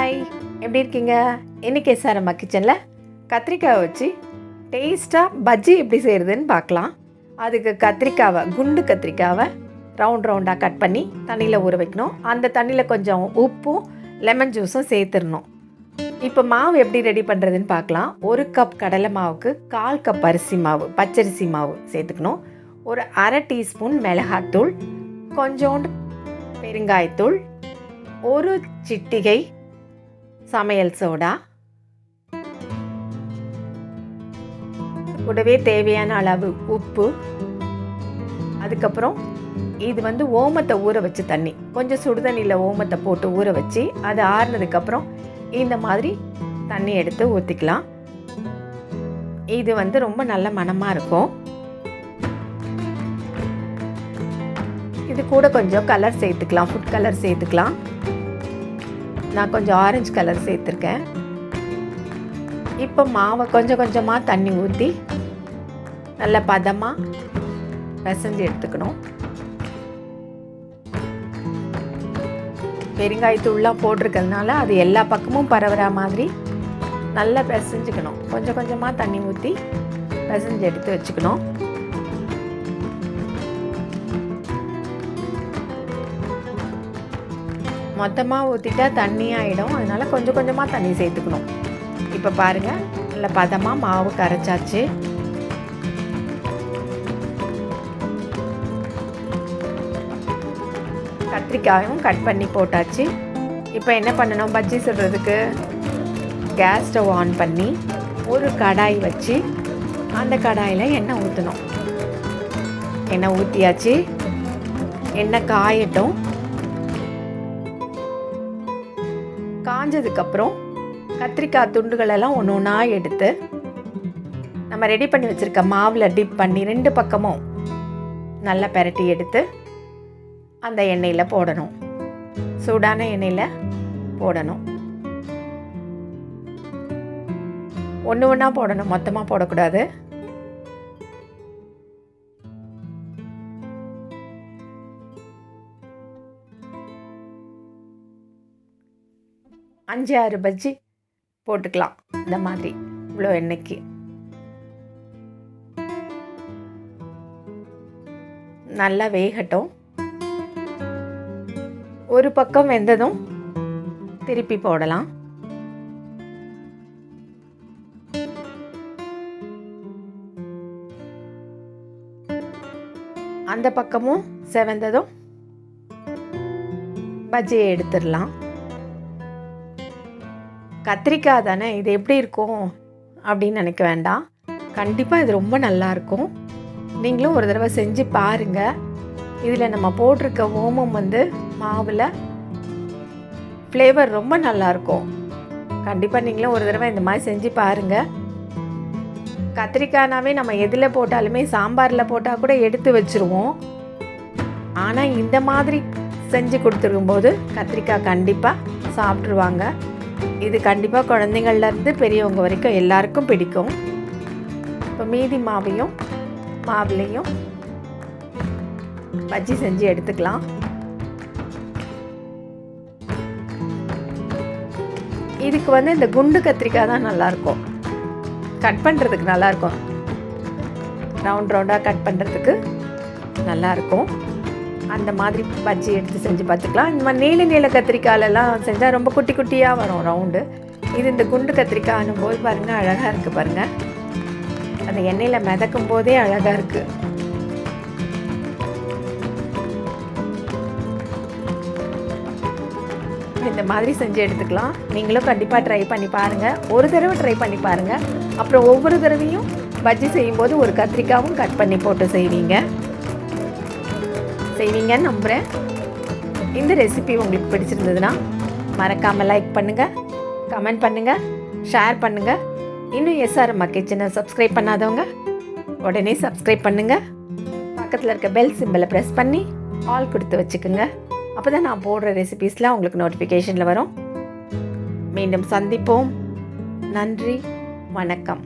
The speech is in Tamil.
ஹாய், எப்படி இருக்கீங்க? இன்றைக்கி நம்ம கிச்சனில் கத்திரிக்காய் வச்சு டேஸ்ட்டாக பஜ்ஜி எப்படி செய்கிறதுன்னு பார்க்கலாம். அதுக்கு குண்டு கத்திரிக்காவை ரவுண்டாக கட் பண்ணி தண்ணியில் ஊற வைக்கணும். அந்த தண்ணியில் கொஞ்சம் உப்பும் லெமன் ஜூஸும் சேர்த்துடணும். இப்போ மாவு எப்படி ரெடி பண்ணுறதுன்னு பார்க்கலாம். 1 கப் கடலை மாவுக்கு 1/4 கப் அரிசி மாவு, பச்சரிசி மாவு சேர்த்துக்கணும். ஒரு 1/2 டீஸ்பூன் மிளகாத்தூள், கொஞ்சோண்டு பெருங்காயத்தூள், 1 சிட்டிகை சமையல் சோடா, கூடவே தேவையான அளவு உப்பு. அதுக்கப்புறம் இது ஓமத்தை ஊற வச்சு தண்ணி, கொஞ்சம் சுடுதண்ணியில் ஓமத்தை போட்டு ஊற வச்சு அது ஆறுனதுக்கப்புறம் இந்த மாதிரி தண்ணி எடுத்து ஊற்றிக்கலாம். இது ரொம்ப நல்ல மணமாக இருக்கும். இது கூட கொஞ்சம் கலர் சேர்த்துக்கலாம், ஃபுட் கலர் சேர்த்துக்கலாம். நான் கொஞ்சம் ஆரஞ்சு கலர் சேர்த்துருக்கேன். இப்போ மாவை கொஞ்சம் கொஞ்சமாக தண்ணி ஊற்றி நல்ல பதமாக பிசைஞ்சு எடுத்துக்கணும். பெருங்காயத்தூள்லாம் போட்டிருக்கிறதுனால அது எல்லா பக்கமும் பரவுற மாதிரி நல்லா பிசைஞ்சுக்கணும். கொஞ்சம் கொஞ்சமாக தண்ணி ஊற்றி பிசைஞ்சு எடுத்து வச்சுக்கணும். மொத்தமாக ஊற்றிட்டா தண்ணி ஆகிடும், அதனால் கொஞ்சம் கொஞ்சமாக தண்ணி சேர்த்துக்கணும். இப்போ பாருங்கள், நல்ல பதமாக மாவு கரைச்சாச்சு. கத்திரிக்காயும் கட் பண்ணி போட்டாச்சு. இப்போ என்ன பண்ணணும், பஜ்ஜி சுடுறதுக்கு கேஸ் ஸ்டவ் ஆன் பண்ணி ஒரு கடாய் வச்சு அந்த கடாயில் எண்ணெய் ஊற்றணும். எண்ணெய் ஊற்றியாச்சு. எண்ணெய் காயட்டும். காஞ்சதுக்கப்புறம் கத்திரிக்காய் துண்டுகளெல்லாம் ஒன்று ஒன்றா எடுத்து நம்ம ரெடி பண்ணி வச்சுருக்க மாவில் டிப் பண்ணி 2 பக்கமும் நல்லா பெரட்டி எடுத்து அந்த எண்ணெயில் போடணும். சூடான எண்ணெயில் போடணும். ஒன்று ஒன்றா போடணும், மொத்தமாக போடக்கூடாது. அஞ்சு 6 பஜ்ஜி போட்டுக்கலாம். இந்த மாதிரி இவ்வளோ எண்ணெய்க்கு நல்லா வேகட்டும். ஒரு பக்கம் வெந்ததும் திருப்பி போடலாம். அந்த பக்கமும் செவந்ததும் பஜ்ஜியை எடுத்துடலாம். கத்திரிக்காய் தானே, இது எப்படி இருக்கும் அப்படின்னு நினைக்க வேண்டாம். கண்டிப்பாக இது ரொம்ப நல்லாயிருக்கும். நீங்களும் ஒரு தடவை செஞ்சு பாருங்கள். இதில் நம்ம போட்டிருக்க ஓமம் மாவில் ஃப்ளேவர் ரொம்ப நல்லாயிருக்கும். கண்டிப்பாக நீங்களும் ஒரு தடவை இந்த மாதிரி செஞ்சு பாருங்கள். கத்திரிக்காய்னாவே நம்ம எதில் போட்டாலுமே, சாம்பாரில் போட்டால் கூட எடுத்து வச்சுருவோம். ஆனால் இந்த மாதிரி செஞ்சு கொடுத்துருக்கும்போது கத்திரிக்காய் கண்டிப்பாக சாப்பிட்ருவாங்க. இது கண்டிப்பாக குழந்தைங்கள்லேருந்து பெரியவங்க வரைக்கும் எல்லாருக்கும் பிடிக்கும். இப்போ மீதி மாவுலேயும் பஜ்ஜி செஞ்சு எடுத்துக்கலாம். இதுக்கு இந்த குண்டு கத்திரிக்காய் தான் நல்லாயிருக்கும், கட் பண்ணுறதுக்கு நல்லாயிருக்கும். ரவுண்டாக கட் பண்ணுறதுக்கு நல்லாயிருக்கும். அந்த மாதிரி பஜ்ஜி எடுத்து செஞ்சு பார்த்துக்கலாம். இந்த மாதிரி நீல கத்திரிக்காயிலலாம் செஞ்சால் ரொம்ப குட்டி குட்டியாக வரும் ரவுண்டு. இது இந்த குண்டு கத்திரிக்காய் போது பாருங்கள், அழகாக இருக்குது பாருங்கள். அந்த எண்ணெயில் மிதக்கும் போதே அழகாக இருக்குது. இந்த மாதிரி செஞ்சு எடுத்துக்கலாம். நீங்களும் கண்டிப்பாக ட்ரை பண்ணி பாருங்கள். ஒரு தடவை ட்ரை பண்ணி பாருங்கள். அப்புறம் ஒவ்வொரு தடவையும் பஜ்ஜி செய்யும்போது ஒரு கத்திரிக்காயும் கட் பண்ணி போட்டு செய்வீங்கன்னு நம்புகிறேன். இந்த ரெசிபி உங்களுக்கு பிடிச்சிருந்ததுன்னா மறக்காமல் லைக் பண்ணுங்கள், கமெண்ட் பண்ணுங்கள், ஷேர் பண்ணுங்கள். இன்னும் Amma கிச்சனை சப்ஸ்கிரைப் பண்ணாதவங்க உடனே சப்ஸ்கிரைப் பண்ணுங்கள். பக்கத்தில் இருக்க பெல் சிம்பிளை ப்ரெஸ் பண்ணி ஆல் கொடுத்து வச்சுக்கோங்க. அப்போ தான் நான் போடுற ரெசிபீஸ்லாம் உங்களுக்கு நோட்டிஃபிகேஷனில் வரும். மீண்டும் சந்திப்போம். நன்றி, வணக்கம்.